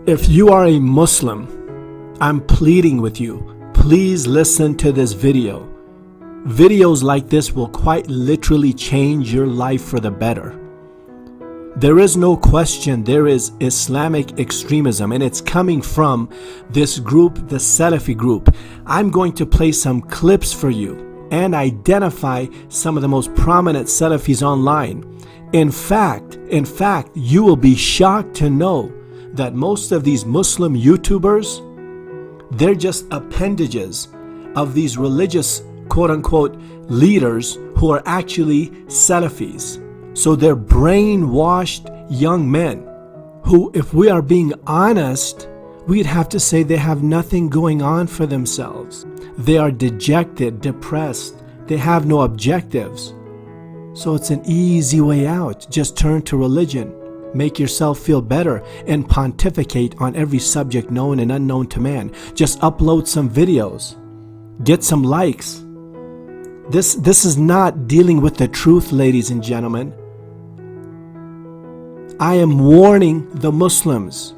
If you are a Muslim, I'm pleading with you, please listen to this video. Videos like this will quite literally change your life for the better. There is no question there is Islamic extremism, and it's coming from this group, the Salafi group. I'm going to play some clips for you and identify some of the most prominent Salafis online. In fact, you will be shocked to know that most of these Muslim YouTubers, they're just appendages of these religious quote-unquote leaders who are actually Salafis. So they're brainwashed young men who, if we are being honest, we'd have to say they have nothing going on for themselves. They are dejected, depressed, they have no objectives. So it's an easy way out. Just turn to religion, make yourself feel better, and pontificate on every subject known and unknown to man. Just upload some videos, get some likes. This is not dealing with the truth, ladies and gentlemen. I am warning the Muslims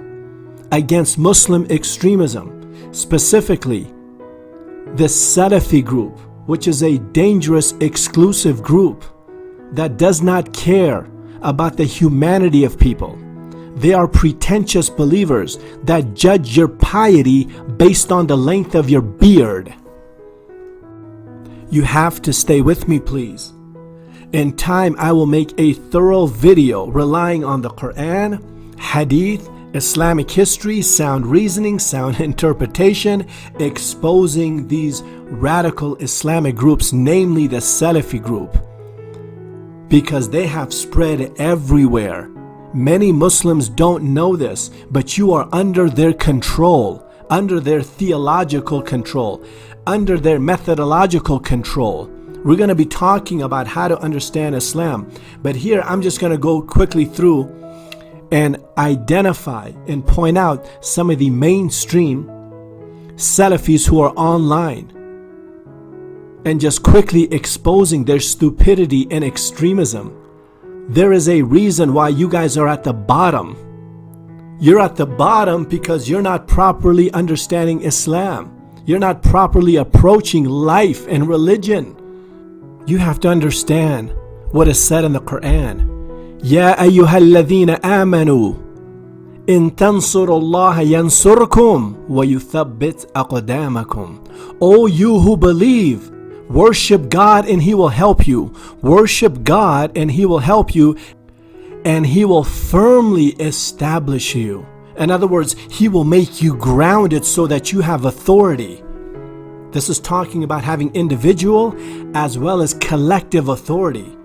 against Muslim extremism, specifically the Salafi group, which is a dangerous, exclusive group that does not care about the humanity of people. They are pretentious believers that judge your piety based on the length of your beard. You have to stay with me, please. In time, I will make a thorough video relying on the Quran, Hadith, Islamic history, sound reasoning, sound interpretation, exposing these radical Islamic groups, namely the Salafi group, because they have spread everywhere. Many Muslims don't know this, but you are under their control, under their theological control, under their methodological control. We're going to be talking about how to understand Islam, but here I'm just going to go quickly through and identify and point out some of the mainstream Salafis who are online, and just quickly exposing their stupidity and extremism. There is a reason why you guys are at the bottom. You're at the bottom because you're not properly understanding Islam. You're not properly approaching life and religion. You have to understand what is said in the Quran. Ya ayyuhalladhina amanu in tansurullaha yansurkum wa yuthabbit aqdamakum. O you who believe, worship God and He will help you. Worship God and He will help you, and He will firmly establish you. In other words, He will make you grounded so that you have authority. This is talking about having individual as well as collective authority.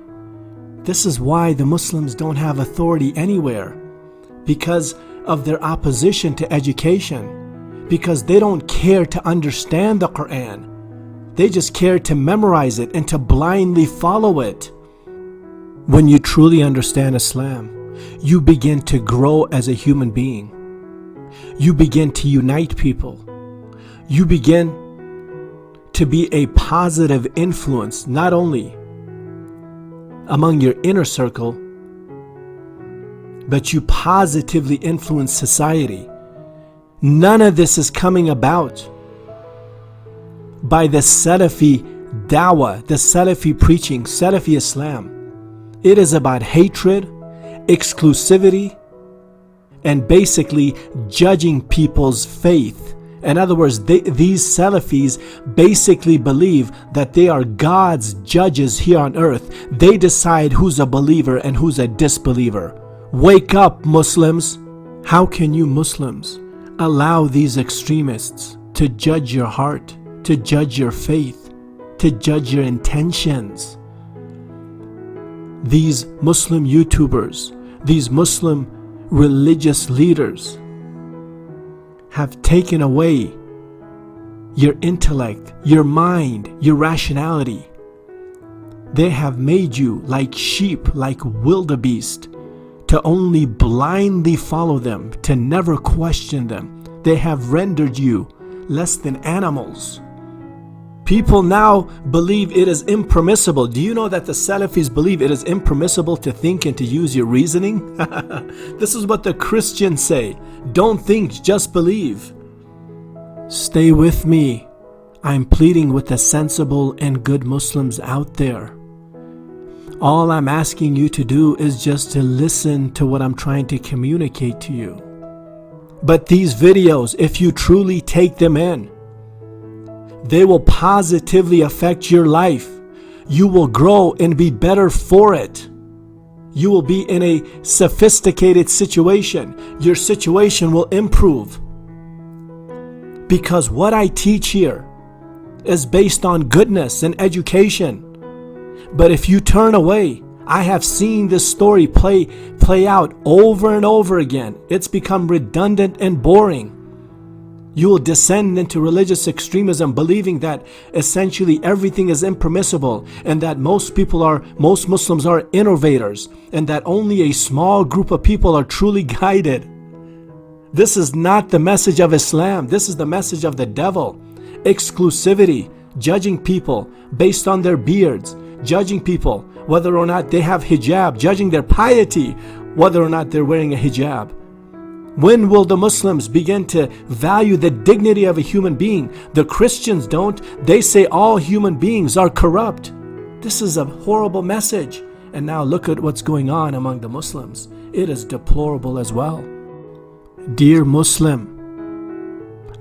This is why the Muslims don't have authority anywhere, because of their opposition to education, because they don't care to understand the Quran. They just care to memorize it and to blindly follow it. When you truly understand Islam, you begin to grow as a human being. You begin to unite people. You begin to be a positive influence, not only among your inner circle, but you positively influence society. None of this is coming about by the Salafi dawah, the Salafi preaching, Salafi Islam. It is about hatred, exclusivity, and basically judging people's faith. In other words, these Salafis basically believe that they are God's judges here on earth. They decide who's a believer and who's a disbeliever. Wake up, Muslims! How can you Muslims allow these extremists to judge your heart, to judge your faith, to judge your intentions? These Muslim YouTubers, these Muslim religious leaders have taken away your intellect, your mind, your rationality. They have made you like sheep, like wildebeest, to only blindly follow them, to never question them. They have rendered you less than animals. People now believe it is impermissible. Do you know that the Salafis believe it is impermissible to think and to use your reasoning? This is what the Christians say. Don't think, just believe. Stay with me. I'm pleading with the sensible and good Muslims out there. All I'm asking you to do is just to listen to what I'm trying to communicate to you. But these videos, if you truly take them in, they will positively affect your life. You will grow and be better for it. You will be in a sophisticated situation. Your situation will improve. Because what I teach here is based on goodness and education. But if you turn away, I have seen this story play out over and over again. It's become redundant and boring. You will descend into religious extremism, believing that essentially everything is impermissible and that most Muslims are innovators and that only a small group of people are truly guided. This is not the message of Islam. This is the message of the devil. Exclusivity, judging people based on their beards, judging people whether or not they have hijab, judging their piety, whether or not they're wearing a hijab. When will the Muslims begin to value the dignity of a human being? The Christians don't. They say all human beings are corrupt. This is a horrible message. And now look at what's going on among the Muslims. It is deplorable as well. Dear Muslim,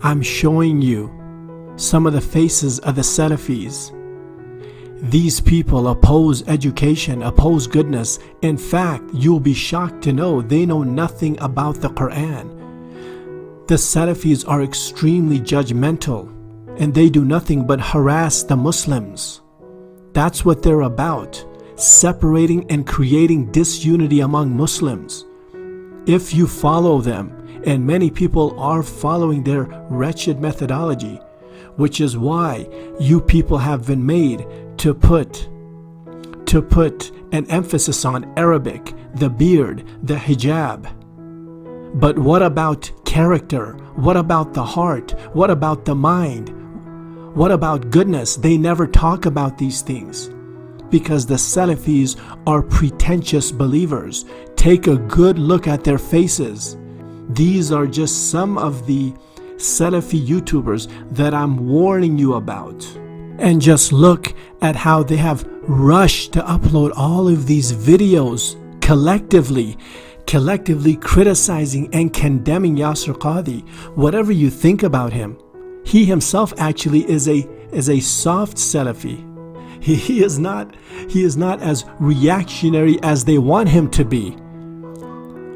I'm showing you some of the faces of the Salafis. These people oppose education, oppose goodness. In fact, you'll be shocked to know they know nothing about the Quran. The Salafis are extremely judgmental and they do nothing but harass the Muslims. That's what they're about, separating and creating disunity among Muslims. If you follow them, and many people are following their wretched methodology, which is why you people have been made to put an emphasis on Arabic, the beard, the hijab. But what about character? What about the heart? What about the mind? What about goodness? They never talk about these things because the Salafis are pretentious believers. Take a good look at their faces. These are just some of the Salafi YouTubers that I'm warning you about. And just look at how they have rushed to upload all of these videos collectively criticizing and condemning Yasir Qadhi. Whatever you think about him, he himself actually is a soft Salafi. He is not as reactionary as they want him to be.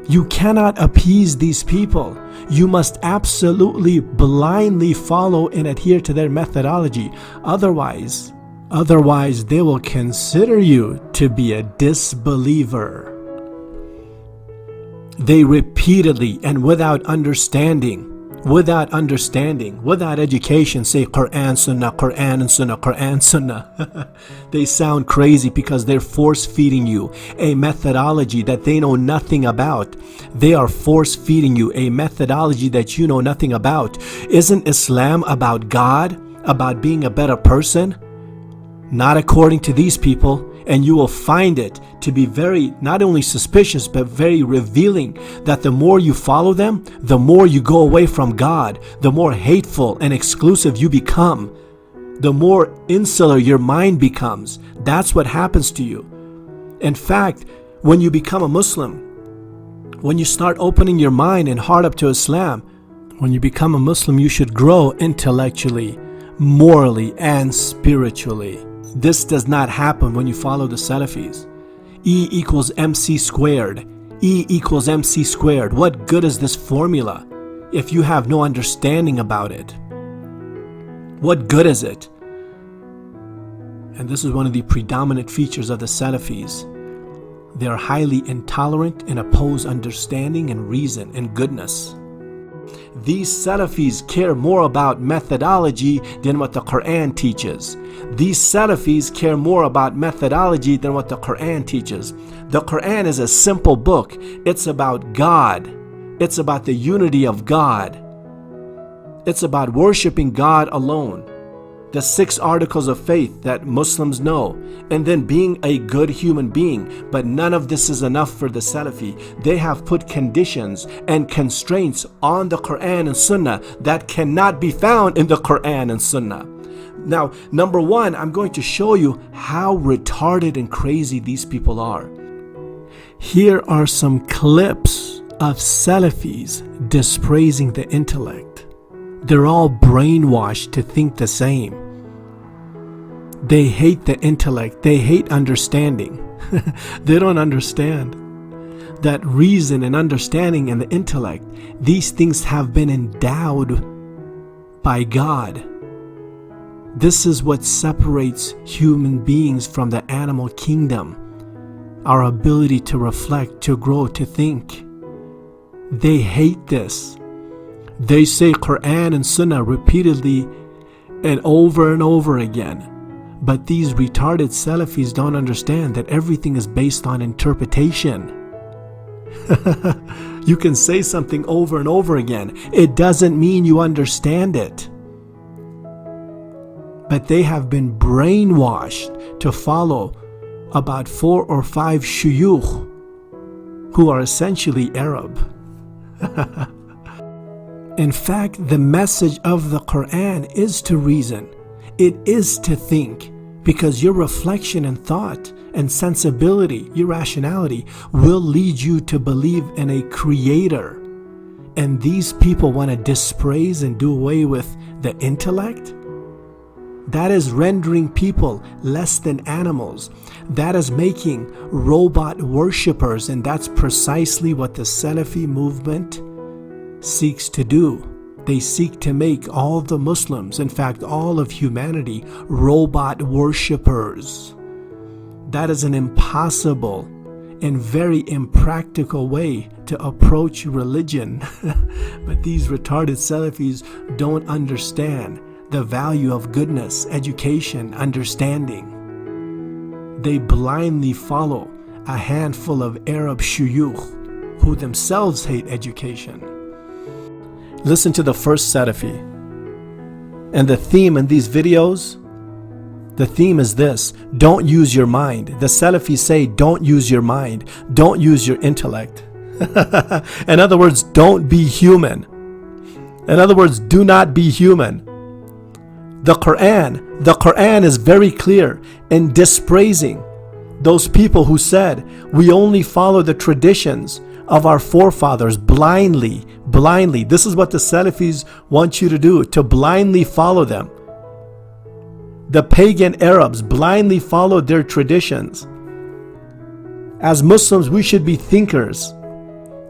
You cannot appease these people. You must absolutely blindly follow and adhere to their methodology. Otherwise they will consider you to be a disbeliever. They repeatedly and without understanding, without education, say Quran, Sunnah, Quran and Sunnah, Quran, Sunnah. They sound crazy because they're force-feeding you a methodology that they know nothing about. They are force-feeding you a methodology that you know nothing about. Isn't Islam about God, about being a better person? Not according to these people. And you will find it to be very, not only suspicious, but very revealing that the more you follow them, the more you go away from God, the more hateful and exclusive you become, the more insular your mind becomes. That's what happens to you. In fact, when you become a Muslim, when you start opening your mind and heart up to Islam, when you become a Muslim, you should grow intellectually, morally, and spiritually. This does not happen when you follow the Salafis. E equals MC squared. E equals MC squared. What good is this formula if you have no understanding about it? What good is it? And this is one of the predominant features of the Salafis. They are highly intolerant and oppose understanding and reason and goodness. These Salafis care more about methodology than what the Quran teaches. These Salafis care more about methodology than what the Quran teaches. The Quran is a simple book. It's about God. It's about the unity of God. It's about worshiping God alone. the 6 articles of faith that Muslims know, and then being a good human being. But none of this is enough for the Salafi. They have put conditions and constraints on the Quran and Sunnah that cannot be found in the Quran and Sunnah. Now, number one, I'm going to show you how retarded and crazy these people are. Here are some clips of Salafis dispraising the intellect. They're all brainwashed to think the same. They hate the intellect. They hate understanding. They don't understand that reason and understanding and the intellect, these things have been endowed by God. This is what separates human beings from the animal kingdom. Our ability to reflect, to grow, to think. They hate this. They say Quran and Sunnah repeatedly and over again. But these retarded Salafis don't understand that everything is based on interpretation. You can say something over and over again. It doesn't mean you understand it. But they have been brainwashed to follow about 4 or 5 shuyukh who are essentially Arab. In fact, the message of the Quran is to reason. It is to think, because your reflection and thought and sensibility, your rationality, will lead you to believe in a creator. And these people want to dispraise and do away with the intellect? That is rendering people less than animals. That is making robot worshippers, and that's precisely what the Salafi movement seeks to do. They seek to make all the Muslims, in fact all of humanity, robot worshippers. That is an impossible and very impractical way to approach religion. But these retarded Salafis don't understand the value of goodness, education, understanding. They blindly follow a handful of Arab shuyukh who themselves hate education. Listen to the first Salafi. And the theme in these videos, the theme is this: don't use your mind. The Salafis say don't use your mind, don't use your intellect. In other words, don't be human. In other words, do not be human. The Quran is very clear in dispraising those people who said we only follow the traditions of our forefathers blindly. This is what the Salafis want you to do, to blindly follow them. The pagan Arabs blindly followed their traditions. As Muslims, we should be thinkers.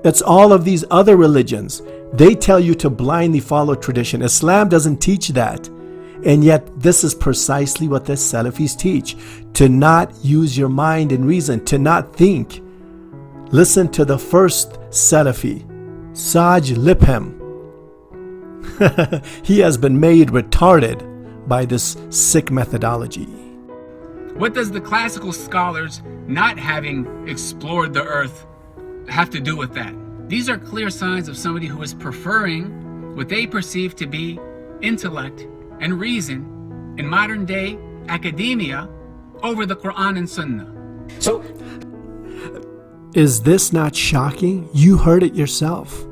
It's all of these other religions. They tell you to blindly follow tradition. Islam doesn't teach that. And yet this is precisely what the Salafis teach: to not use your mind and reason, to not think. Listen to the first Salafi, Saajid Lipham. He has been made retarded by this sick methodology. What does the classical scholars not having explored the earth have to do with that? These are clear signs of somebody who is preferring what they perceive to be intellect and reason in modern day academia over the Quran and Sunnah. So, is this not shocking? You heard it yourself.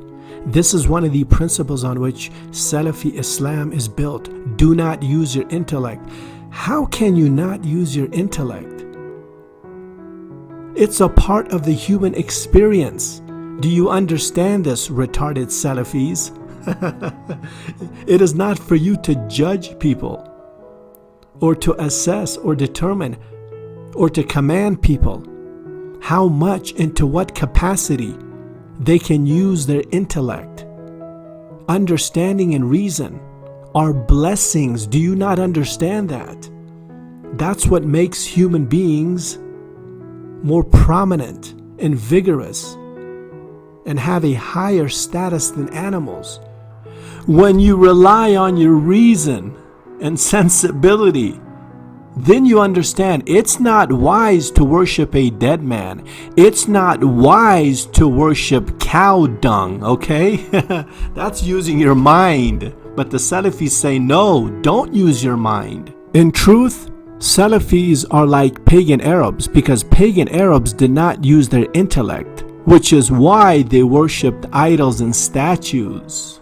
This is one of the principles on which Salafi Islam is built. Do not use your intellect. How can you not use your intellect? It's a part of the human experience. Do you understand this, retarded Salafis? It is not for you to judge people, or to assess or determine, or to command people how much and to what capacity they can use their intellect. Understanding and reason are blessings. Do you not understand that? That's what makes human beings more prominent and vigorous and have a higher status than animals. When you rely on your reason and sensibility, then you understand it's not wise to worship a dead man. It's not wise to worship cow dung, okay? That's using your mind. But the Salafis say, no, don't use your mind. In truth, Salafis are like pagan Arabs because pagan Arabs did not use their intellect, which is why they worshipped idols and statues.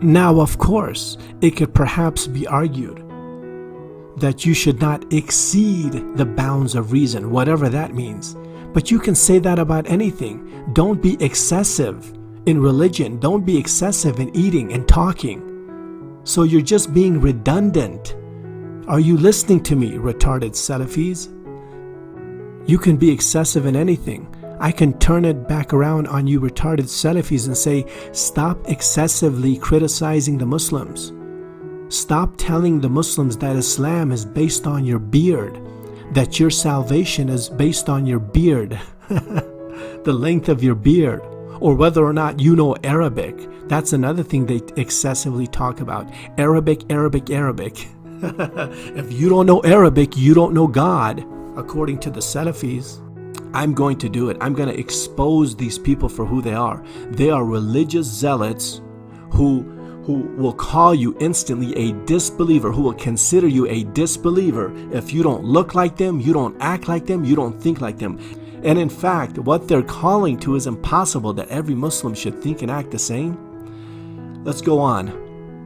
Now, of course, it could perhaps be argued that you should not exceed the bounds of reason, whatever that means. But you can say that about anything. Don't be excessive in religion. Don't be excessive in eating and talking. So you're just being redundant. Are you listening to me, retarded Salafis? You can be excessive in anything. I can turn it back around on you retarded Salafis and say, stop excessively criticizing the Muslims. Stop telling the Muslims that Islam is based on your beard, that your salvation is based on your beard, the length of your beard, or whether or not you know Arabic. That's another thing they excessively talk about. Arabic. If you don't know Arabic, you don't know God, according to the Salafis. I'm going to do it. I'm going to expose these people for who they are. They are religious zealots who will call you instantly a disbeliever, who will consider you a disbeliever if you don't look like them, you don't act like them, you don't think like them. And in fact, what they're calling to is impossible, that every Muslim should think and act the same. Let's go on.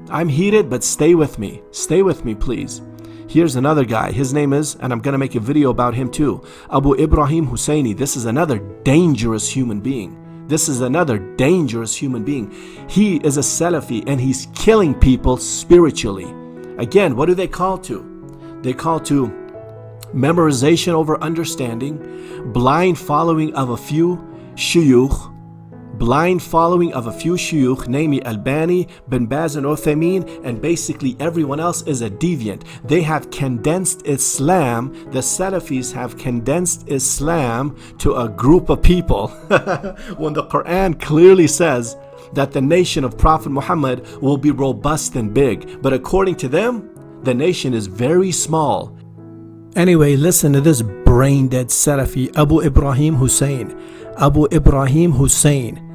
I'm heated, but stay with me. Stay with me, please. Here's another guy. His name is, and I'm going to make a video about him too, Abu Ibraheem Hussnayn. This is another dangerous human being. This is another dangerous human being. He is a Salafi and he's killing people spiritually. Again, what do they call to? They call to memorization over understanding, blind following of a few shuyukh, namely Albani, Bin Baz and Uthaymeen, and basically everyone else is a deviant. They have condensed Islam, the Salafis have condensed Islam to a group of people. When the Quran clearly says that the nation of Prophet Muhammad will be robust and big, but according to them, the nation is very small. Anyway, listen to this brain-dead Salafi, Abu Ibraheem Hussnayn. Abu Ibraheem Hussnayn.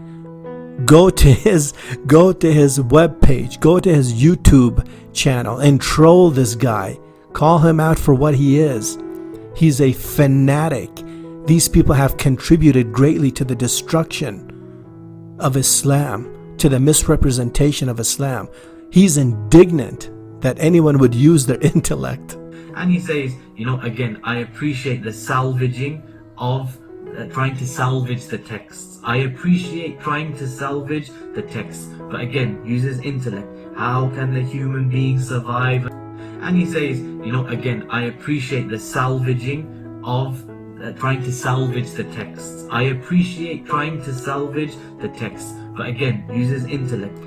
Go to his webpage, go to his YouTube channel and troll this guy. Call him out for what he is. He's a fanatic. These people have contributed greatly to the destruction of Islam, to the misrepresentation of Islam. He's indignant that anyone would use their intellect. And he says, again, I appreciate the salvaging of trying to salvage the texts. I appreciate trying to salvage the texts, but again, uses intellect. How can the human being survive? And he says, again, I appreciate the salvaging of trying to salvage the texts. I appreciate trying to salvage the texts, but again, uses intellect.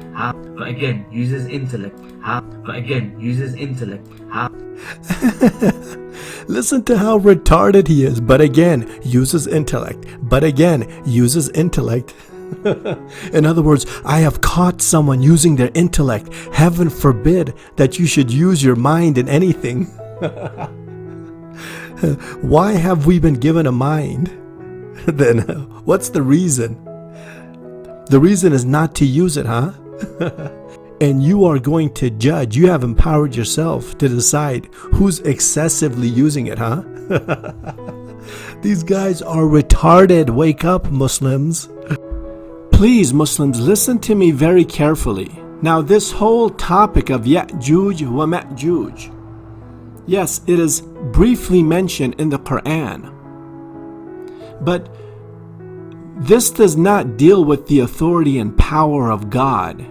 Listen to how retarded he is, but again, uses intellect. In other words, I have caught someone using their intellect. Heaven forbid that you should use your mind in anything. Why have we been given a mind? Then what's the reason? The reason is not to use it, huh? And you are going to judge. You have empowered yourself to decide who's excessively using it, huh? These guys are retarded. Wake up, Muslims. Please, Muslims, listen to me very carefully. Now, this whole topic of Ya'juj wa Ma'juj, yes, it is briefly mentioned in the Quran. But this does not deal with the authority and power of God.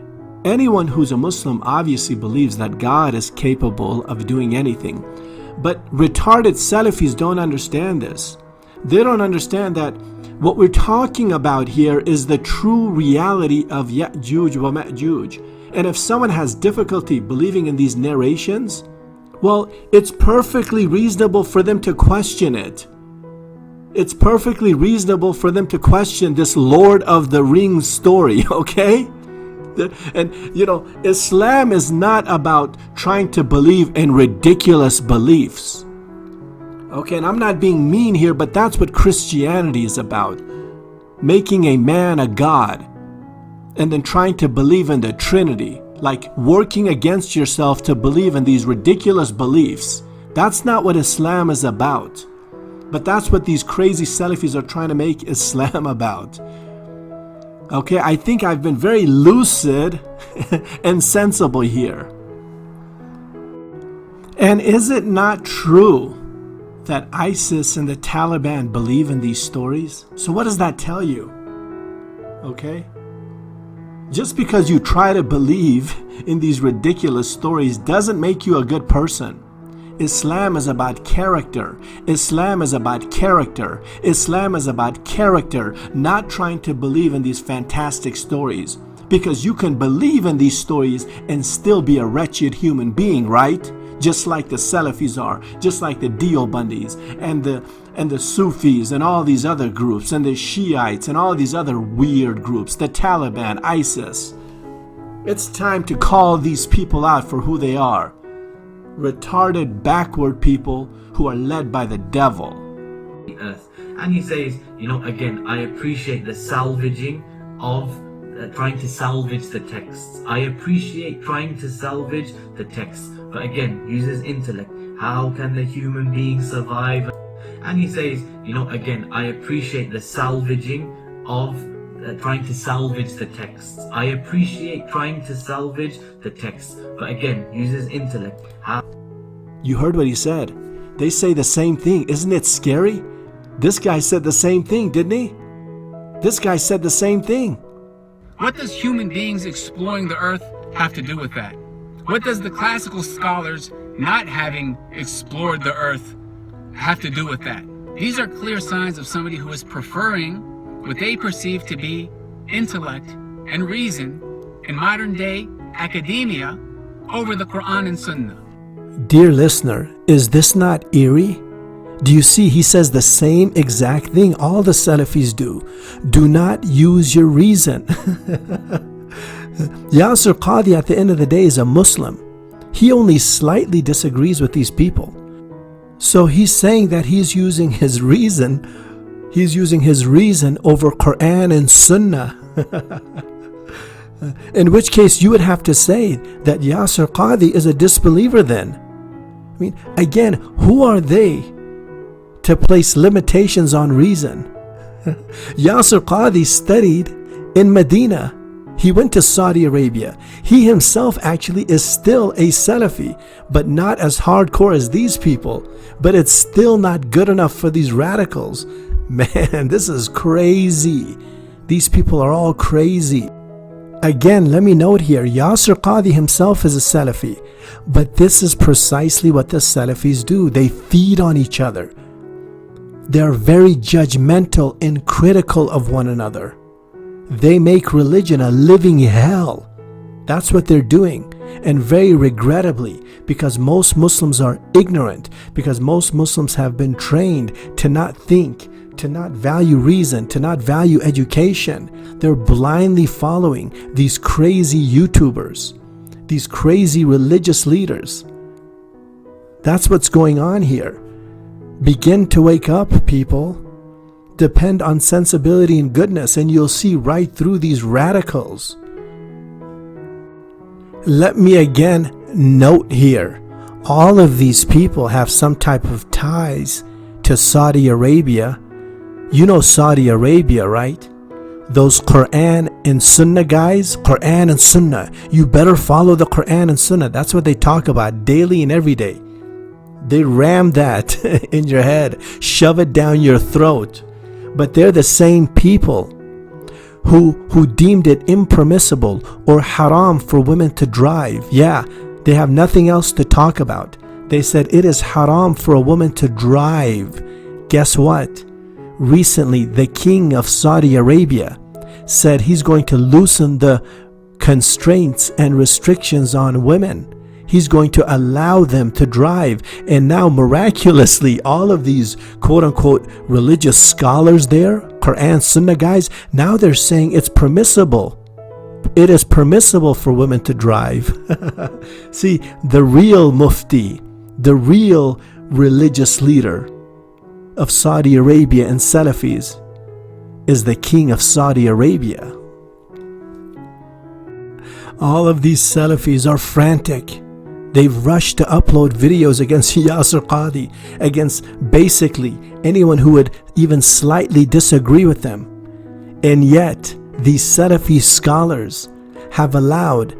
Anyone who's a Muslim obviously believes that God is capable of doing anything. But retarded Salafis don't understand this. They don't understand that what we're talking about here is the true reality of Ya'juj wa Ma'juj. And if someone has difficulty believing in these narrations, well, it's perfectly reasonable for them to question it. It's perfectly reasonable for them to question this Lord of the Rings story, okay? And Islam is not about trying to believe in ridiculous beliefs. Okay, and I'm not being mean here, but that's what Christianity is about. Making a man a god and then trying to believe in the Trinity. like working against yourself to believe in these ridiculous beliefs. That's not what Islam is about. But that's what these crazy Salafis are trying to make Islam about. Okay, I think I've been very lucid and sensible here. And is it not true that ISIS and the Taliban believe in these stories? So what does that tell you? Okay? Just because you try to believe in these ridiculous stories doesn't make you a good person. Islam is about character. Islam is about character. Islam is about character, not trying to believe in these fantastic stories. Because you can believe in these stories and still be a wretched human being, right? Just like the Salafis are, just like the Deobandis and the Sufis and all these other groups, and the Shiites and all these other weird groups, the Taliban, ISIS. It's time to call these people out for who they are. Retarded, backward people who are led by the devil. Earth. And he says, again, I appreciate the salvaging of trying to salvage the texts. I appreciate trying to salvage the texts, but again, uses intellect. How can the human being survive? And he says, again, I appreciate the salvaging of trying to salvage the texts. I appreciate trying to salvage the texts, but again, uses intellect. You heard what he said. They say the same thing. Isn't it scary? This guy said the same thing, didn't he? This guy said the same thing. What does human beings exploring the earth have to do with that? What does the classical scholars not having explored the earth have to do with that? These are clear signs of somebody who is preferring what they perceive to be intellect and reason in modern day academia over the Quran and Sunnah. Dear listener, is this not eerie? Do you see he says the same exact thing all the Salafis do? Do not use your reason. Yasir Qadhi at the end of the day is a Muslim. He only slightly disagrees with these people. So he's saying that he's using his reason. He's using his reason over Quran and Sunnah. In which case you would have to say that Yasir Qadhi is a disbeliever then. I mean, again, who are they to place limitations on reason? Yasir Qadhi studied in Medina. He went to Saudi Arabia. He himself actually is still a Salafi, but not as hardcore as these people. But it's still not good enough for these radicals. Man, this is crazy. These people are all crazy. Again, let me note here, Yasir Qadhi himself is a Salafi. But this is precisely what the Salafis do. They feed on each other. They're very judgmental and critical of one another. They make religion a living hell. That's what they're doing. And very regrettably, because most Muslims are ignorant, because most Muslims have been trained to not think, to not value reason, to not value education. They're blindly following these crazy YouTubers, these crazy religious leaders. That's what's going on here. Begin to wake up, people. Depend on sensibility and goodness, and you'll see right through these radicals. Let me again note here, all of these people have some type of ties to Saudi Arabia. You know Saudi Arabia, right? Those Quran and Sunnah guys, Quran and Sunnah. You better follow the Quran and Sunnah. That's what they talk about daily and every day. They ram that in your head, shove it down your throat. But they're the same people who deemed it impermissible or haram for women to drive. Yeah, they have nothing else to talk about. They said it is haram for a woman to drive. Guess what? Recently, the king of Saudi Arabia said he's going to loosen the constraints and restrictions on women. He's going to allow them to drive. And now miraculously, all of these quote-unquote religious scholars there, Quran Sunnah guys, now they're saying it's permissible. It is permissible for women to drive. See, the real mufti, the real religious leader of Saudi Arabia and Salafis is the king of Saudi Arabia. All of these Salafis are frantic. They've rushed to upload videos against Yasir Qadhi, against basically anyone who would even slightly disagree with them. And yet, these Salafi scholars have allowed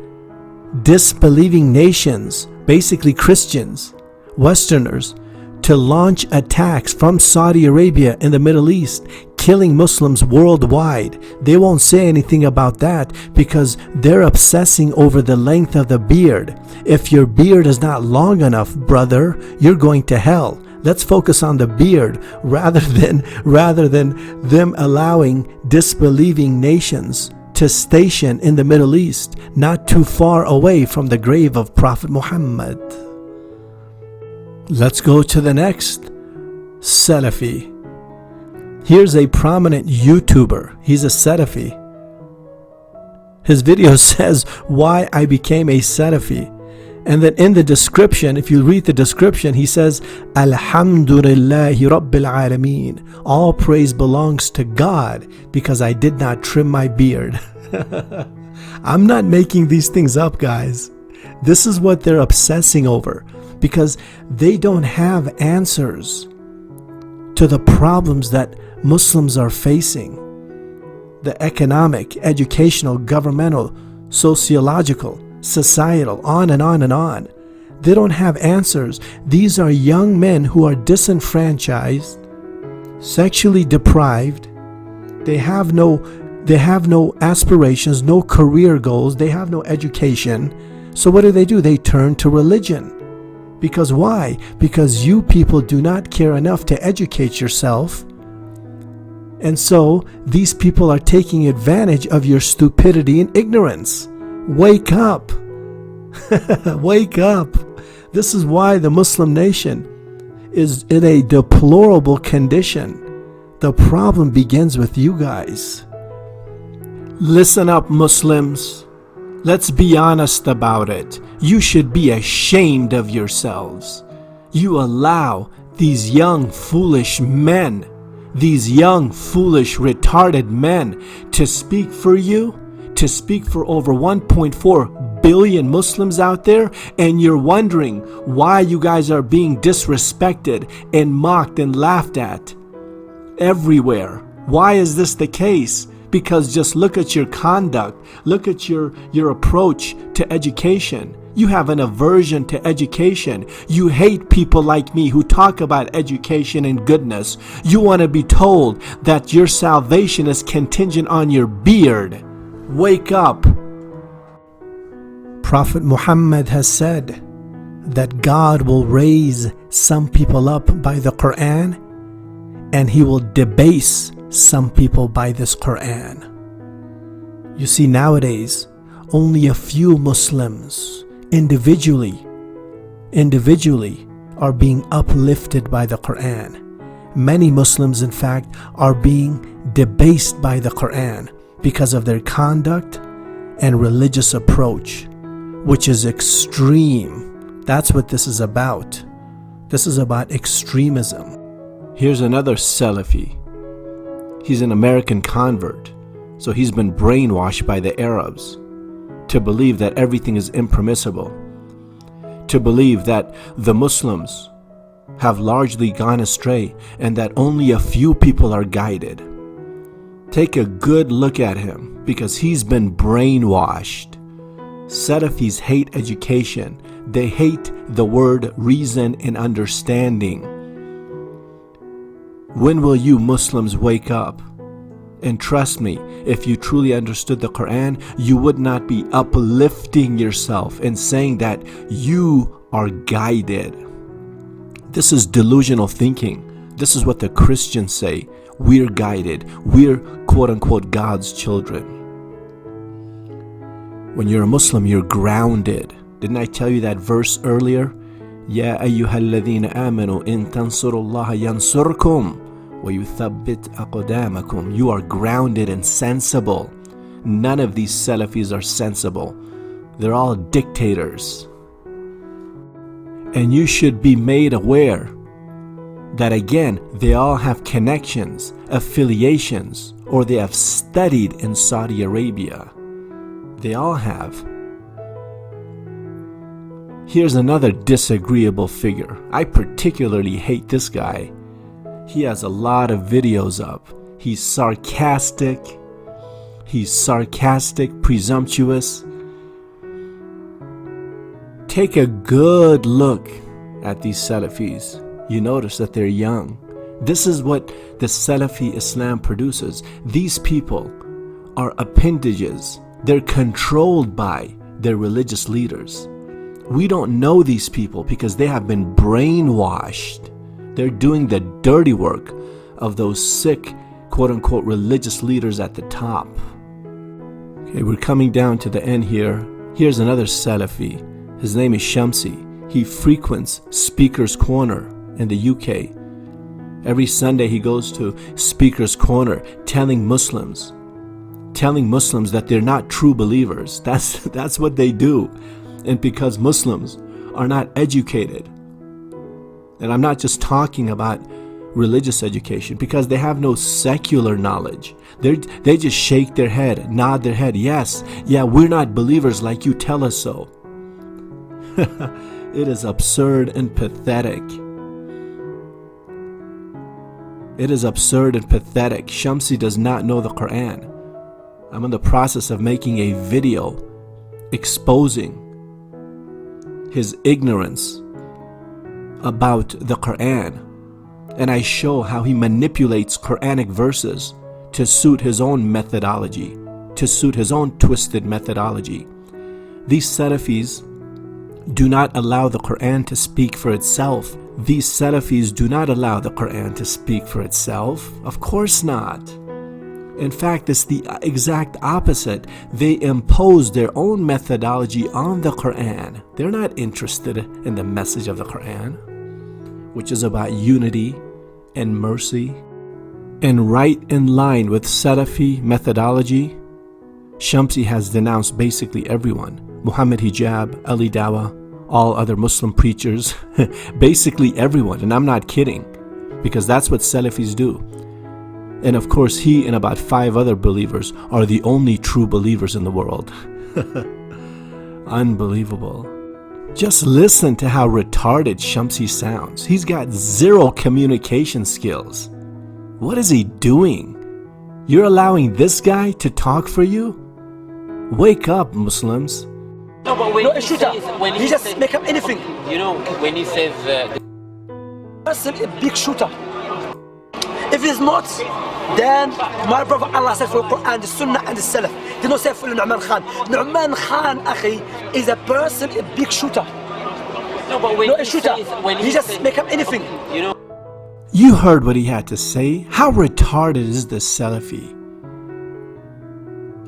disbelieving nations, basically Christians, Westerners, to launch attacks from Saudi Arabia in the Middle East, killing Muslims worldwide. They won't say anything about that because they're obsessing over the length of the beard. If your beard is not long enough, brother, you're going to hell. Let's focus on the beard rather than them allowing disbelieving nations to station in the Middle East, not too far away from the grave of Prophet Muhammad. Let's go to the next Salafi. Here's a prominent YouTuber. He's a Salafi. His video says why I became a Salafi. And then in the description, if you read the description, he says, Alhamdulillahi Rabbil Alameen. All praise belongs to God because I did not trim my beard. I'm not making these things up, guys. This is what they're obsessing over because they don't have answers to the problems that Muslims are facing. The economic, educational, governmental, sociological, societal, on and on and on. They don't have answers. These are young men who are disenfranchised, sexually deprived. They have no aspirations, no career goals. They have no education. So what do? They turn to religion. Because why? Because you people do not care enough to educate yourself. And so these people are taking advantage of your stupidity and ignorance. Wake up. Wake up. This is why the Muslim nation is in a deplorable condition. The problem begins with you guys. Listen up, Muslims. Let's be honest about it. You should be ashamed of yourselves. You allow these young, foolish men, these young, foolish, retarded men to speak for you, to speak for over 1.4 billion Muslims out there, and you're wondering why you guys are being disrespected and mocked and laughed at everywhere. Why is this the case? Because just look at your conduct, look at your approach to education. You have an aversion to education. You hate people like me who talk about education and goodness. You want to be told that your salvation is contingent on your beard. Wake up. Prophet Muhammad has said that God will raise some people up by the Quran and He will debase some people by this Quran. You see, nowadays, only a few Muslims individually are being uplifted by the Quran. Many Muslims, in fact, are being debased by the Quran because of their conduct and religious approach, which is extreme. That's what this is about. This is about extremism. Here's another Salafi. He's an American convert, so he's been brainwashed by the Arabs to believe that everything is impermissible, to believe that the Muslims have largely gone astray and that only a few people are guided. Take a good look at him because he's been brainwashed. Salafis hate education. They hate the word reason and understanding. When will you Muslims wake up? And trust me, if you truly understood the Quran, you would not be uplifting yourself and saying that you are guided. This is delusional thinking. This is what the Christians say. We're guided. We're quote unquote God's children. When you're a Muslim, you're grounded. Didn't I tell you that verse earlier? Ya ayyuhalladhina amanu in tansurullaha yansurkum wa yuthabbit aqdamakum. You are grounded and sensible. None of these Salafis are sensible. They're all dictators. And you should be made aware that again, they all have connections, affiliations, or they have studied in Saudi Arabia. They all have. Here's another disagreeable figure. I particularly hate this guy. He has a lot of videos up. He's sarcastic, presumptuous. Take a good look at these Salafis. You notice that they're young. This is what the Salafi Islam produces. These people are appendages. They're controlled by their religious leaders. We don't know these people because they have been brainwashed. They're doing the dirty work of those sick, quote-unquote, religious leaders at the top. Okay, we're coming down to the end here. Here's another Salafi. His name is Shamsi. He frequents Speaker's Corner in the UK. Every Sunday he goes to Speaker's Corner telling Muslims that they're not true believers. That's what they do. And because Muslims are not educated, and I'm not just talking about religious education, because they have no secular knowledge. They just shake their head, nod their head. Yes, yeah, we're not believers like you tell us so. It is absurd and pathetic. It is absurd and pathetic. Shamsi does not know the Quran. I'm in the process of making a video exposing his ignorance about the Quran. And I show how he manipulates Quranic verses to suit his own methodology, to suit his own twisted methodology. These Salafis do not allow the Quran to speak for itself. These Salafis do not allow the Quran to speak for itself. Of course not. In fact, it's the exact opposite. They impose their own methodology on the Quran. They're not interested in the message of the Quran, which is about unity and mercy. And right in line with Salafi methodology, Shamsi has denounced basically everyone. Muhammad Hijab, Ali Dawa, all other Muslim preachers, basically everyone. And I'm not kidding, because that's what Salafis do. And of course, he and about 5 other believers are the only true believers in the world. Unbelievable. Just listen to how retarded Shamsi sounds. He's got zero communication skills. What is he doing? You're allowing this guy to talk for you? Wake up, Muslims. No, but when he just make up anything. You know, when he says person a big shooter. If he's not, then my brother Allah said for the Quran, the Sunnah and the Salaf. They don't say for Nu'man Khan. Nu'man Khan, akhi, is a person a big shooter. no, but when No, a he shooter. says, when He just says, make up anything. you know. You heard what he had to say. How retarded is this Salafi?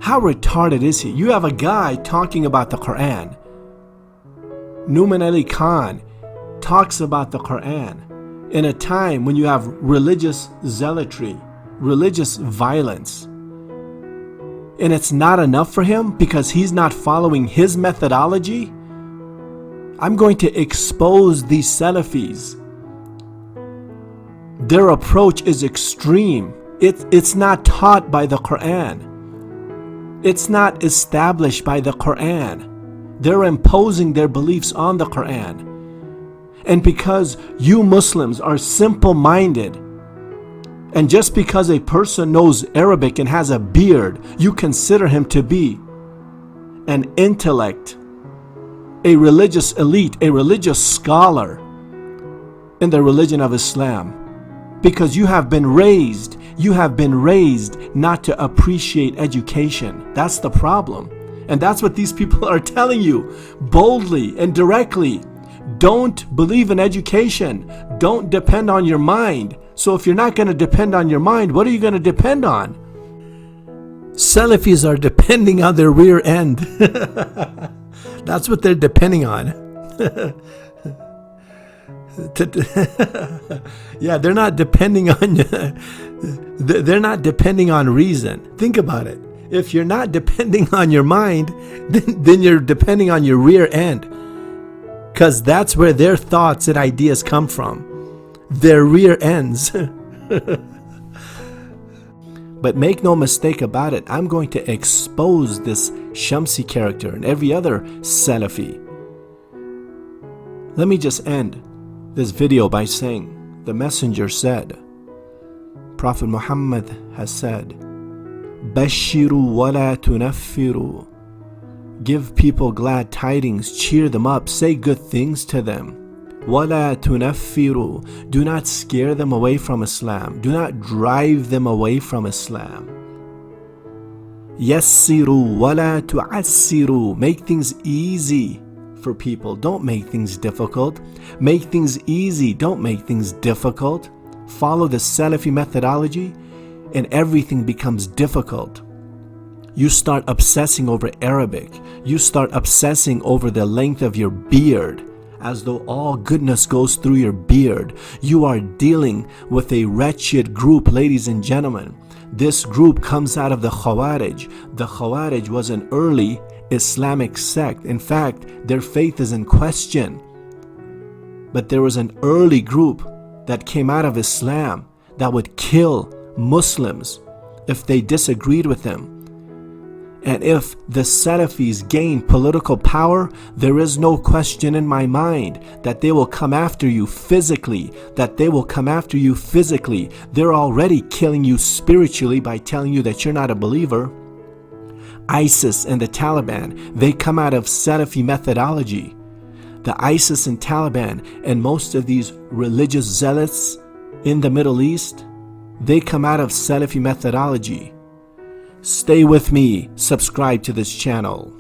How retarded is he? You have a guy talking about the Quran. Numan Ali Khan talks about the Quran in a time when you have religious zealotry, religious violence. And it's not enough for him because he's not following his methodology. I'm going to expose these Salafis. Their approach is extreme. It's not taught by the Quran. It's not established by the Quran. They're imposing their beliefs on the Quran. And because you Muslims are simple-minded, and just because a person knows Arabic and has a beard, you consider him to be an intellect, a religious elite, a religious scholar in the religion of Islam. Because you have been raised not to appreciate education. That's the problem. And that's what these people are telling you boldly and directly. Don't believe in education. Don't depend on your mind. So if you're not going to depend on your mind, what are you going to depend on? Salafis are depending on their rear end. That's what they're depending on. Yeah, they're not depending on reason. Think about it. If you're not depending on your mind, then you're depending on your rear end, because that's where their thoughts and ideas come from, their rear ends. But make no mistake about it, I'm going to expose this Shamsi character, and every other Salafi. Let me just end this video by saying the messenger said, Prophet Muhammad has said, Bashiru wala tunaffiru. Give people glad tidings, cheer them up, say good things to them. Wala tunaffiru. Do not scare them away from Islam. Do not drive them away from Islam. Yassiru wala tu'assiru. Make things easy for people. Don't make things difficult. Make things easy. Don't make things difficult. Follow the Salafi methodology and everything becomes difficult. You start obsessing over Arabic. You start obsessing over the length of your beard, as though all goodness goes through your beard. You are dealing with a wretched group, ladies and gentlemen. This group comes out of the Khawarij. The Khawarij was an early Islamic sect. In fact, their faith is in question. But there was an early group that came out of Islam that would kill Muslims if they disagreed with them. And if the Salafis gain political power, there is no question in my mind that they will come after you physically, They're already killing you spiritually by telling you that you're not a believer. ISIS and the Taliban, they come out of Salafi methodology. The ISIS and Taliban and most of these religious zealots in the Middle East, they come out of Salafi methodology. Stay with me, subscribe to this channel.